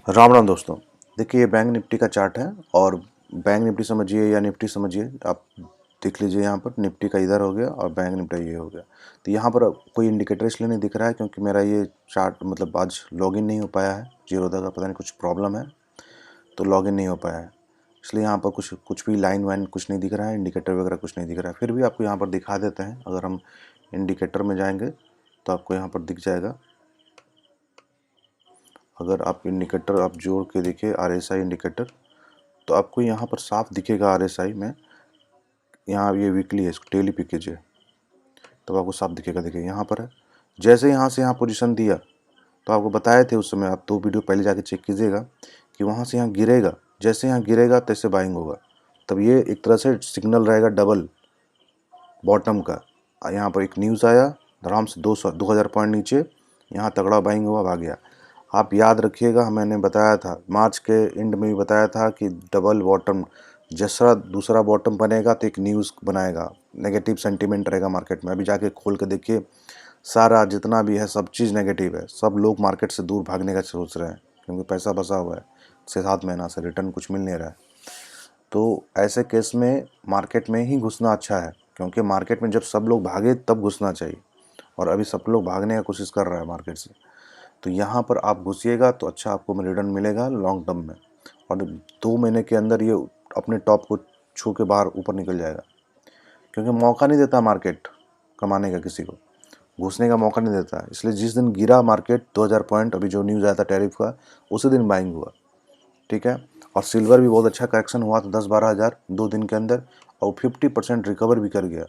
राम राम दोस्तों। देखिए ये बैंक निफ्टी का चार्ट है और बैंक निफ्टी समझिए या निफ्टी समझिए, आप देख लीजिए। यहाँ पर निफ्टी का इधर हो गया और बैंक निफ्टी ये हो गया। तो यहाँ पर कोई इंडिकेटर इसलिए नहीं दिख रहा है क्योंकि मेरा ये चार्ट मतलब आज लॉगिन नहीं हो पाया है। जीरोधा का पता नहीं कुछ प्रॉब्लम है तो लॉगिन नहीं हो पाया है, इसलिए यहाँ पर कुछ भी लाइन वाइन कुछ नहीं दिख रहा है, इंडिकेटर वगैरह कुछ नहीं दिख रहा है। फिर भी आपको यहाँ पर दिखा देते हैं। अगर हम इंडिकेटर में जाएंगे तो आपको यहाँ पर दिख जाएगा। अगर आप इंडिकेटर आप जोड़ के देखिए RSI इंडिकेटर, तो आपको यहाँ पर साफ दिखेगा RSI में। यहाँ ये वीकली है, इसको डेली पिक कीजिए तो आपको साफ दिखेगा। देखिए यहाँ पर है। जैसे यहाँ से यहाँ पोजीशन दिया तो आपको बताए थे उस समय, आप 2 वीडियो पहले जाके चेक कीजिएगा कि वहाँ से यहाँ गिरेगा। जैसे यहाँ गिरेगा तैसे बाइंग होगा। तब ये एक तरह से सिग्नल रहेगा डबल बॉटम का। यहाँ पर एक न्यूज़ आया, आराम से 2000 पॉइंट नीचे, यहाँ तगड़ा बाइंग हुआ, भाग गया। आप याद रखिएगा, मैंने बताया था मार्च के एंड में भी बताया था कि डबल बॉटम जैसा दूसरा बॉटम बनेगा तो एक न्यूज़ बनाएगा, नेगेटिव सेंटीमेंट रहेगा मार्केट में। अभी जाके खोल के देखिए, सारा जितना भी है सब चीज़ नेगेटिव है। सब लोग मार्केट से दूर भागने का सोच रहे हैं क्योंकि पैसा बसा हुआ है 6-7 महीना से, रिटर्न कुछ मिल नहीं रहा है। तो ऐसे केस में मार्केट में ही घुसना अच्छा है, क्योंकि मार्केट में जब सब लोग भागे तब घुसना चाहिए, और अभी सब लोग भागने की कोशिश कर रहा है मार्केट से। तो यहाँ पर आप घुसिएगा तो अच्छा आपको रिटर्न मिलेगा लॉन्ग टर्म में, और 2 महीने के अंदर ये अपने टॉप को छू के बाहर ऊपर निकल जाएगा। क्योंकि मौका नहीं देता मार्केट कमाने का, किसी को घुसने का मौका नहीं देता। इसलिए जिस दिन गिरा मार्केट 2000 पॉइंट, अभी जो न्यूज़ आया था टैरिफ का, उसी दिन बाइंग हुआ। ठीक है। और सिल्वर भी बहुत अच्छा करेक्शन हुआ था 10-12 हज़ार 2 दिन के अंदर, और 50% रिकवर भी कर गया।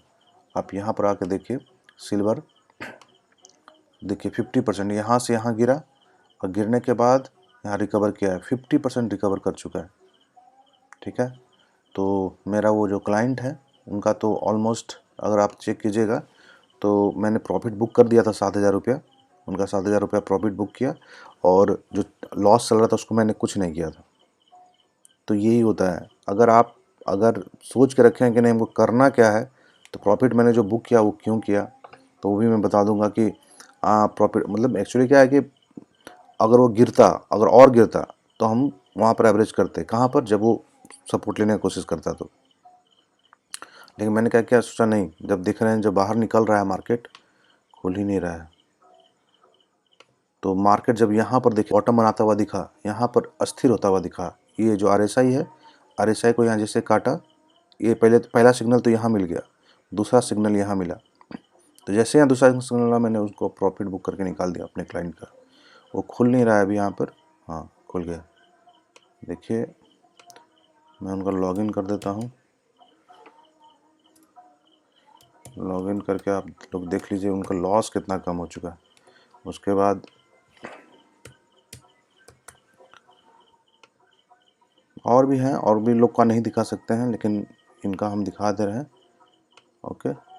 आप यहाँ पर आके देखिए सिल्वर, देखिए 50% यहाँ से यहाँ गिरा और गिरने के बाद यहाँ रिकवर किया है, 50% रिकवर कर चुका है। ठीक है। तो मेरा वो जो क्लाइंट है उनका तो ऑलमोस्ट, अगर आप चेक कीजिएगा तो मैंने प्रॉफिट बुक कर दिया था 7,000 रुपया। उनका 7,000 रुपया प्रॉफिट बुक किया, और जो लॉस चल रहा था उसको मैंने कुछ नहीं किया था। तो यही होता है, अगर सोच के रखें कि नहीं हमको करना क्या है, तो प्रॉफिट मैंने जो बुक किया वो क्यों किया, तो वो भी मैं बता दूंगा कि प्रॉफिट मतलब एक्चुअली क्या है कि अगर वो गिरता, अगर और गिरता तो हम वहाँ पर एवरेज करते। कहाँ पर? जब वो सपोर्ट लेने की कोशिश करता तो। लेकिन मैंने क्या सोचा, नहीं, जब दिख रहे हैं, जब बाहर निकल रहा है मार्केट, खुल ही नहीं रहा है, तो मार्केट जब यहाँ पर देखिए बॉटम बनाता हुआ दिखा, यहाँ पर अस्थिर होता हुआ दिखा, ये जो RSI है, RSI को यहाँ जैसे काटा, ये पहला सिग्नल तो यहाँ मिल गया, दूसरा सिग्नल यहाँ मिला। तो जैसे यहाँ दूसरा सिग्नल मिला, मैंने उसको प्रॉफिट बुक करके निकाल दिया अपने क्लाइंट का। वो खुल नहीं रहा है अभी यहाँ पर। हाँ, खुल गया। देखिए मैं उनका लॉगिन कर देता हूँ। लॉगिन करके आप लोग देख लीजिए उनका लॉस कितना कम हो चुका है। उसके बाद और भी हैं, और भी लोग का नहीं दिखा सकते हैं, लेकिन इनका हम दिखा दे रहे हैं। ओके।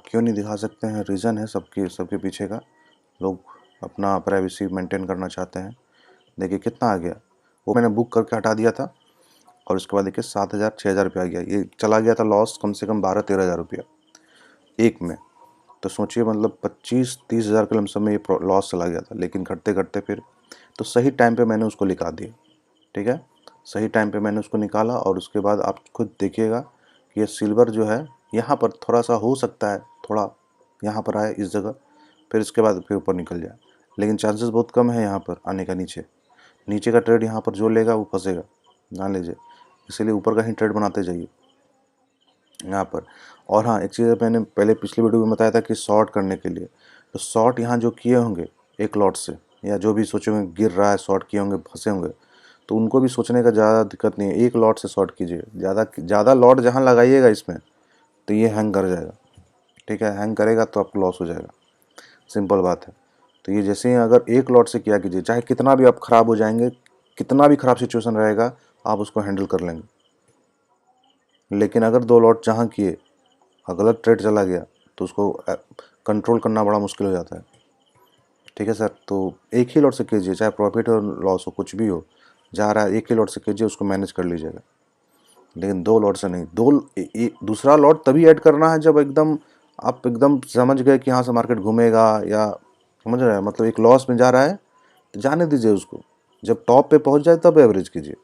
क्यों नहीं दिखा सकते हैं, रीज़न है सबके पीछे का। लोग अपना प्राइवेसी मेंटेन करना चाहते हैं। देखिए कितना आ गया, वो मैंने बुक करके हटा दिया था, और उसके बाद देखिए 7,000 6,000 रुपया आ गया। ये चला गया था लॉस कम से कम 12-13 हज़ार रुपया एक में। तो सोचिए मतलब 25-30 हज़ार के लमसम में ये लॉस चला गया था। लेकिन घटते घटते फिर तो सही टाइम पे मैंने उसको निकाल दिया। ठीक है, सही टाइम पे मैंने उसको निकाला। और उसके बाद आप खुद देखिएगा कि ये सिल्वर जो है यहाँ पर थोड़ा सा हो सकता है, थोड़ा यहाँ पर आए इस जगह, फिर इसके बाद फिर ऊपर निकल जाए, लेकिन चांसेस बहुत कम है यहाँ पर आने का। नीचे का ट्रेड यहाँ पर जो लेगा वो फंसेगा, ना लीजिए। इसीलिए ऊपर का ही ट्रेड बनाते जाइए यहाँ पर। और हाँ, एक चीज़ मैंने पहले पिछली वीडियो में बताया था कि शॉर्ट करने के लिए, तो शॉर्ट यहाँ जो किए होंगे एक लॉट से, या जो भी सोचे होंगे गिर रहा है शॉर्ट किए होंगे, फंसे होंगे, तो उनको भी सोचने का ज़्यादा दिक्कत नहीं है। एक लॉट से शॉर्ट कीजिए, ज़्यादा लॉट जहाँ लगाइएगा इसमें तो ये हैंग कर जाएगा। ठीक है, हैंग करेगा तो आपको लॉस हो जाएगा, सिंपल बात है। तो ये जैसे ही अगर एक लॉट से किया कीजिए, चाहे कितना भी आप ख़राब हो जाएंगे, कितना भी ख़राब सिचुएशन रहेगा, आप उसको हैंडल कर लेंगे। लेकिन अगर 2 लॉट जहाँ किए और गलत ट्रेड चला गया तो उसको कंट्रोल करना बड़ा मुश्किल हो जाता है। ठीक है सर, तो एक ही लॉट से कीजिए, चाहे प्रॉफिट हो लॉस हो कुछ भी हो, जा रहा है एक ही लॉट से कीजिए, उसको मैनेज कर लीजिएगा। लेकिन 2 लॉट से नहीं। दूसरा लॉट तभी ऐड करना है जब एकदम आप एकदम समझ गए कि यहाँ से मार्केट घूमेगा, या समझ रहे हैं, मतलब एक लॉस में जा रहा है तो जाने दीजिए उसको, जब टॉप पे पहुंच जाए तब एवरेज कीजिए।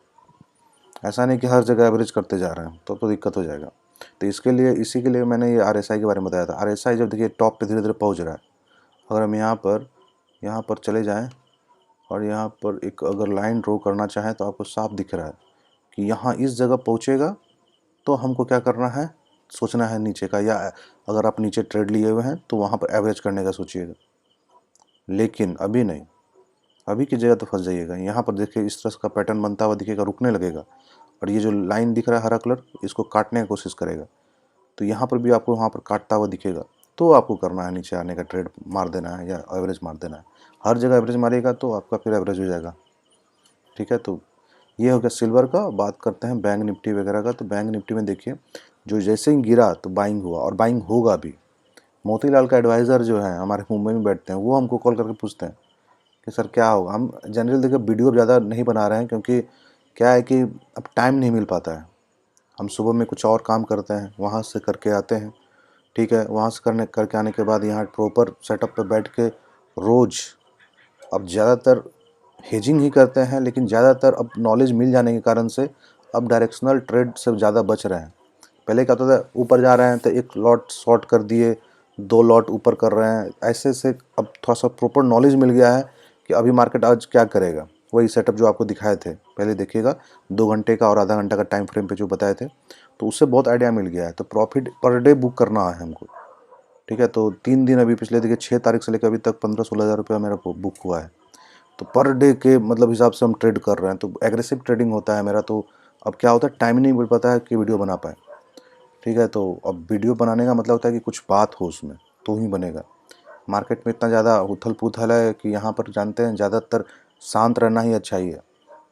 ऐसा नहीं कि हर जगह एवरेज करते जा रहे हैं, तो दिक्कत हो जाएगा। तो इसके लिए, इसी के लिए मैंने ये RSI के बारे में बताया था। RSI जब देखिए टॉप पे धीरे धीरे पहुंच रहा है, अगर हम यहाँ पर चले जाएं और यहाँ पर एक अगर लाइन ड्रॉ करना चाहें तो आपको साफ दिख रहा है कि यहाँ इस जगह पहुँचेगा तो हमको क्या करना है, सोचना है नीचे का, या अगर आप नीचे ट्रेड लिए हुए हैं तो वहाँ पर एवरेज करने का सोचिएगा। लेकिन अभी नहीं, अभी की जगह तो फंस जाइएगा। यहाँ पर देखिए इस तरह का पैटर्न बनता हुआ दिखेगा, रुकने लगेगा, और ये जो लाइन दिख रहा है हरा कलर, इसको काटने की कोशिश करेगा। तो यहाँ पर भी आपको वहाँ पर काटता हुआ दिखेगा, तो आपको करना है नीचे आने का, ट्रेड मार देना है या एवरेज मार देना है। हर जगह एवरेज मारेगा तो आपका फिर एवरेज हो जाएगा। ठीक है, तो ये हो गया सिल्वर का। बात करते हैं बैंक निफ्टी वगैरह का। तो बैंक निफ्टी में देखिए, जो जैसे ही गिरा तो बाइंग हुआ, और बाइंग होगा भी। मोतीलाल का एडवाइज़र जो है हमारे मुंबई में बैठते हैं, वो हमको कॉल करके पूछते हैं कि सर क्या होगा। हम जनरल देखिए वीडियो ज़्यादा नहीं बना रहे हैं, क्योंकि क्या है कि अब टाइम नहीं मिल पाता है। हम सुबह में कुछ और काम करते हैं, वहाँ से करके आते हैं। ठीक है, वहाँ से करके आने के बाद यहाँ प्रॉपर सेटअप पे बैठ के रोज़, अब ज़्यादातर हेजिंग ही करते हैं, लेकिन ज़्यादातर अब नॉलेज मिल जाने के कारण से अब डायरेक्शनल ट्रेड से ज़्यादा बच रहे हैं। पहले क्या होता था, ऊपर जा रहे हैं तो एक लॉट शॉर्ट कर दिए, 2 लॉट ऊपर कर रहे हैं, ऐसे से अब थोड़ा सा प्रॉपर नॉलेज मिल गया है कि अभी मार्केट आज क्या करेगा। वही सेटअप जो आपको दिखाए थे पहले देखिएगा, 2 घंटे का और आधा घंटा का टाइम फ्रेम पे जो बताए थे, तो उससे बहुत आइडिया मिल गया है। तो प्रॉफिट पर डे बुक करना है हमको। ठीक है, तो 3 दिन अभी पिछले देखिए 6 तारीख से लेकर अभी तक 15-16 हज़ार रुपया मेरा बुक हुआ है। तो पर डे के मतलब हिसाब से हम ट्रेड कर रहे हैं, तो एग्रेसिव ट्रेडिंग होता है मेरा। तो अब क्या होता है, टाइम ही नहीं मिल पाता है कि वीडियो बना पाए। ठीक है, तो अब वीडियो बनाने का मतलब होता है कि कुछ बात हो उसमें तो ही बनेगा। मार्केट में इतना ज़्यादा उथल पुथल है कि यहाँ पर जानते हैं ज़्यादातर शांत रहना ही अच्छा ही है।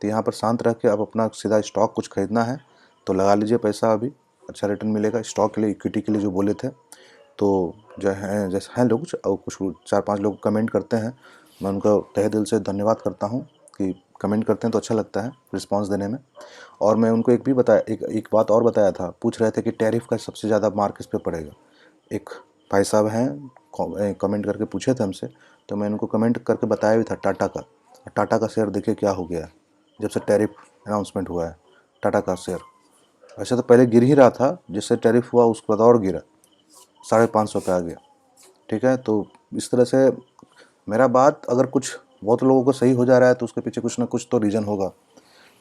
तो यहाँ पर शांत रह के अब अपना सीधा स्टॉक कुछ खरीदना है तो लगा लीजिए पैसा, अभी अच्छा रिटर्न मिलेगा। स्टॉक के लिए, इक्विटी के लिए जो बोले थे, तो जो है जैसे हैं लोग, कुछ 4-5 लोग कमेंट करते हैं, मैं उनका तहे दिल से धन्यवाद करता हूँ कि कमेंट करते हैं, तो अच्छा लगता है रिस्पांस देने में। और मैं उनको एक बात और बताया था, पूछ रहे थे कि टैरिफ का सबसे ज़्यादा मार किस पे पड़ेगा। एक भाई साहब हैं, कमेंट करके पूछे थे हमसे, तो मैं उनको कमेंट करके बताया भी था टाटा का। टाटा का शेयर देखिए क्या हो गया है जब से टैरिफ अनाउंसमेंट हुआ है। टाटा का शेयर वैसे तो पहले गिर ही रहा था, जिससे टैरिफ हुआ उसके बाद और गिरा, 550 पे आ गया। ठीक है, तो इस तरह से मेरा बात अगर कुछ बहुत लोगों को सही हो जा रहा है तो उसके पीछे कुछ ना कुछ तो रीज़न होगा।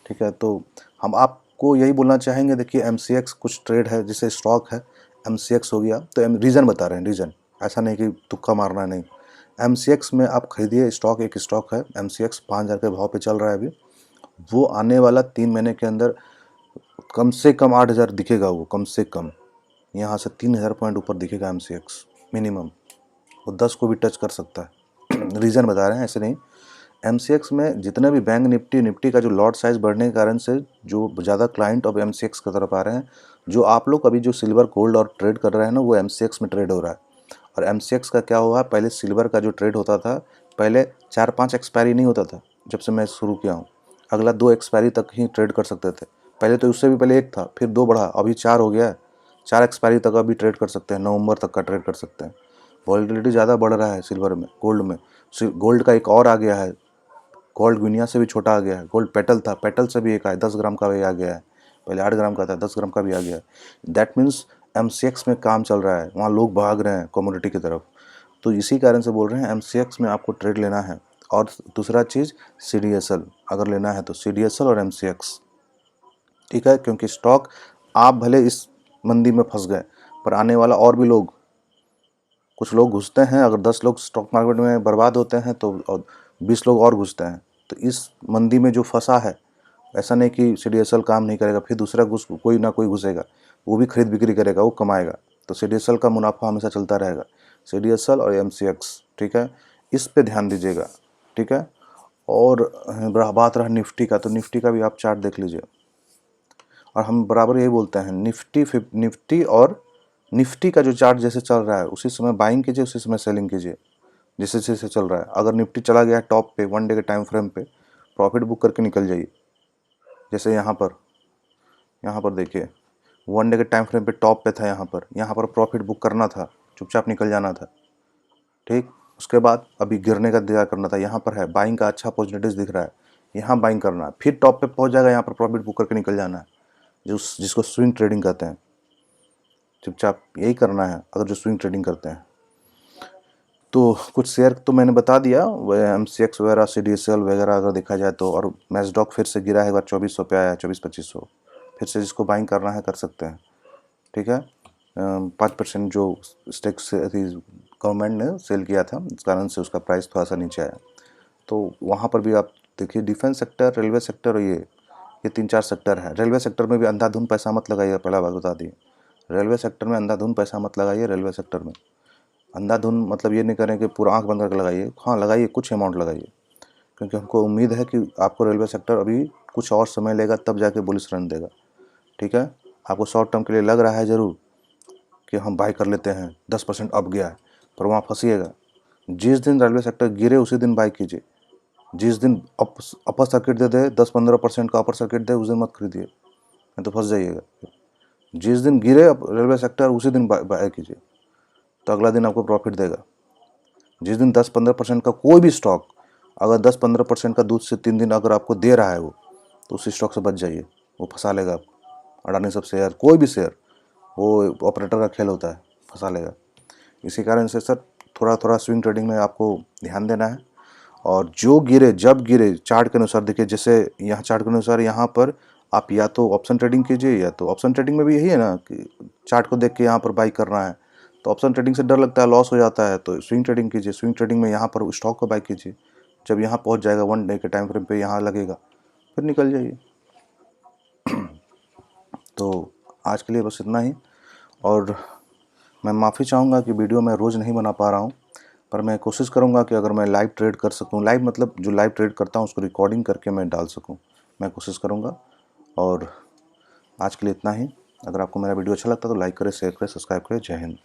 ठीक है, तो हम आपको यही बोलना चाहेंगे, देखिए MCX कुछ ट्रेड है, जैसे स्टॉक है MCX हो गया, तो रीज़न बता रहे हैं, रीज़न, ऐसा नहीं कि तुक्का मारना नहीं। MCX में आप खरीदिए स्टॉक, एक स्टॉक है MCX 5,000 के भाव पे चल रहा है अभी। वो आने वाला 3 महीने के अंदर कम से कम 8,000 दिखेगा, वो कम से कम यहाँ से 3,000 पॉइंट ऊपर दिखेगा MCX मिनिमम। वो 10 को भी टच कर सकता है। रीज़न बता रहे हैं, ऐसे नहीं। MCX में जितने भी बैंक निफ्टी का जो लॉट साइज़ बढ़ने के कारण से जो ज़्यादा क्लाइंट अब MCX की तरफ आ रहे हैं। जो आप लोग अभी जो सिल्वर गोल्ड और ट्रेड कर रहे हैं ना, वो MCX में ट्रेड हो रहा है। और MCX का क्या हुआ, पहले सिल्वर का जो ट्रेड होता था, पहले 4-5 एक्सपायरी नहीं होता था। जब से मैं शुरू किया हूँ, अगला 2 एक्सपायरी तक ही ट्रेड कर सकते थे। पहले तो उससे भी पहले 1 था, फिर 2 बढ़ा, अभी 4 हो गया है। 4 एक्सपायरी तक अभी ट्रेड कर सकते हैं, नवंबर तक का ट्रेड कर सकते हैं। वॉलेटिलिटी ज़्यादा बढ़ रहा है सिल्वर में, गोल्ड में। गोल्ड का एक और आ गया है, गोल्ड गुनिया से भी छोटा आ गया है। गोल्ड पेटल था, पेटल से भी एक आया, 10 ग्राम का भी आ गया है। पहले 8 ग्राम का था, 10 ग्राम का भी आ गया है। दैट मीन्स MCX में काम चल रहा है, वहाँ लोग भाग रहे हैं कमोडिटी की तरफ। तो इसी कारण से बोल रहे हैं MCX में आपको ट्रेड लेना है। और दूसरा चीज़ CDSL अगर लेना है तो CDSL और MCX। ठीक है, क्योंकि स्टॉक आप भले इस मंदी में फंस गए, पर आने वाला और भी लोग, कुछ लोग घुसते हैं। अगर 10 लोग स्टॉक मार्केट में बर्बाद होते हैं तो 20 लोग और घुसते हैं। तो इस मंदी में जो फंसा है, ऐसा नहीं कि CDSL काम नहीं करेगा, फिर दूसरा कोई ना कोई घुसेगा, वो भी खरीद बिक्री करेगा, वो कमाएगा। तो CDSL का मुनाफा हमेशा चलता रहेगा, CDSL और MCX। ठीक है, इस पे ध्यान दीजिएगा। ठीक है, और बात रहा निफ्टी का, तो निफ्टी का भी आप चार्ट देख लीजिए। और हम बराबर यही बोलते हैं, निफ्टी और निफ्टी का जो चार्ट जैसे चल रहा है उसी समय बाइंग कीजिए, उसी समय सेलिंग कीजिए, जैसे जैसे चल रहा है। अगर निफ्टी चला गया है टॉप पे 1 डे के टाइम फ्रेम पे, प्रॉफिट बुक करके निकल जाइए। जैसे यहाँ पर देखिए 1 डे के टाइम फ्रेम पे टॉप पे था, यहाँ पर प्रॉफिट बुक करना था, चुपचाप निकल जाना था। ठीक, उसके बाद अभी गिरने का इंतजार करना था, यहाँ पर है बाइंग का अच्छा अपॉर्चुनिटीज़ दिख रहा है, यहाँ बाइंग करना है, फिर टॉप पे पहुँच जाएगा, यहाँ पर प्रॉफिट बुक करके निकल जाना है, जिसको स्विंग ट्रेडिंग कहते हैं। चुपचाप यही करना है अगर जो स्विंग ट्रेडिंग करते हैं। तो कुछ शेयर तो मैंने बता दिया, MCX वगैरह, CDSL वगैरह अगर देखा जाए तो। और मैसडॉक फिर से गिरा है, एक बार 2400 पे आया है, 2400-2500, फिर से जिसको बाइंग करना है कर सकते हैं। ठीक है, 5% जो स्टेक से गवर्नमेंट ने सेल किया था, इस कारण से उसका प्राइस थोड़ा सा नीचे आया। तो वहाँ पर भी आप देखिए, डिफेंस सेक्टर, रेलवे सेक्टर और ये 3-4 सेक्टर है। रेलवे सेक्टर में भी अंधाधुंध पैसा मत लगाइए, पहला बात बता दी। रेलवे सेक्टर में अंधाधुंध पैसा मत लगाइए। रेलवे सेक्टर में अंधाधुंध मतलब ये नहीं करें कि पूरा आंख बंद करके लगाइए, हाँ लगाइए, कुछ अमाउंट लगाइए, क्योंकि हमको उम्मीद है कि आपको रेलवे सेक्टर अभी कुछ और समय लेगा, तब जाके बुलिश रन देगा। ठीक है, आपको शॉर्ट टर्म के लिए लग रहा है ज़रूर कि हम बाई कर लेते हैं, 10% अप गया है, पर वहाँ फंसिएगा। जिस दिन रेलवे सेक्टर गिरे उसी दिन बाई कीजिए। जिस दिन अपर सर्किट दे दे, 10-15% का अपर सर्किट दे, उस दिन मत खरीदिए, नहीं तो फंस जाइएगा। जिस दिन गिरे रेलवे सेक्टर उसी दिन बाय कीजिए, तो अगला दिन आपको प्रॉफिट देगा। जिस दिन 10-15% का कोई भी स्टॉक, अगर 10-15% का दूध से 3 दिन अगर आपको दे रहा है वो, तो उस स्टॉक से बच जाइए, वो फंसा लेगा आपको। अडानी सब शेयर, कोई भी शेयर, वो ऑपरेटर का खेल होता है, फंसा लेगा। इसी कारण से सर थोड़ा थोड़ा स्विंग ट्रेडिंग में आपको ध्यान देना है। और जो गिरे, जब गिरे, चार्ट के अनुसार देखिए, जैसे यहाँ चार्ट के अनुसार यहाँ पर आप या तो ऑप्शन ट्रेडिंग कीजिए, या तो ऑप्शन ट्रेडिंग में भी यही है ना कि चार्ट को देख के यहाँ पर बाई करना है। तो ऑप्शन ट्रेडिंग से डर लगता है, लॉस हो जाता है, तो स्विंग ट्रेडिंग कीजिए। स्विंग ट्रेडिंग में यहाँ पर स्टॉक को बाई कीजिए, जब यहाँ पहुँच जाएगा 1 डे के टाइम फ्रेम पे, यहाँ लगेगा, फिर निकल जाइए। तो आज के लिए बस इतना ही। और मैं माफ़ी चाहूँगा कि वीडियो मैं रोज़ नहीं बना पा रहा हूँ, पर मैं कोशिश करूँगा कि अगर मैं लाइव ट्रेड कर सकूँ, लाइव मतलब जो लाइव ट्रेड करता हूँ उसको रिकॉर्डिंग करके मैं डाल सकूँ, मैं कोशिश करूँगा। और आज के लिए इतना ही। अगर आपको मेरा वीडियो अच्छा लगता है तो लाइक करें, शेयर करें, सब्सक्राइब करें। जय हिंद।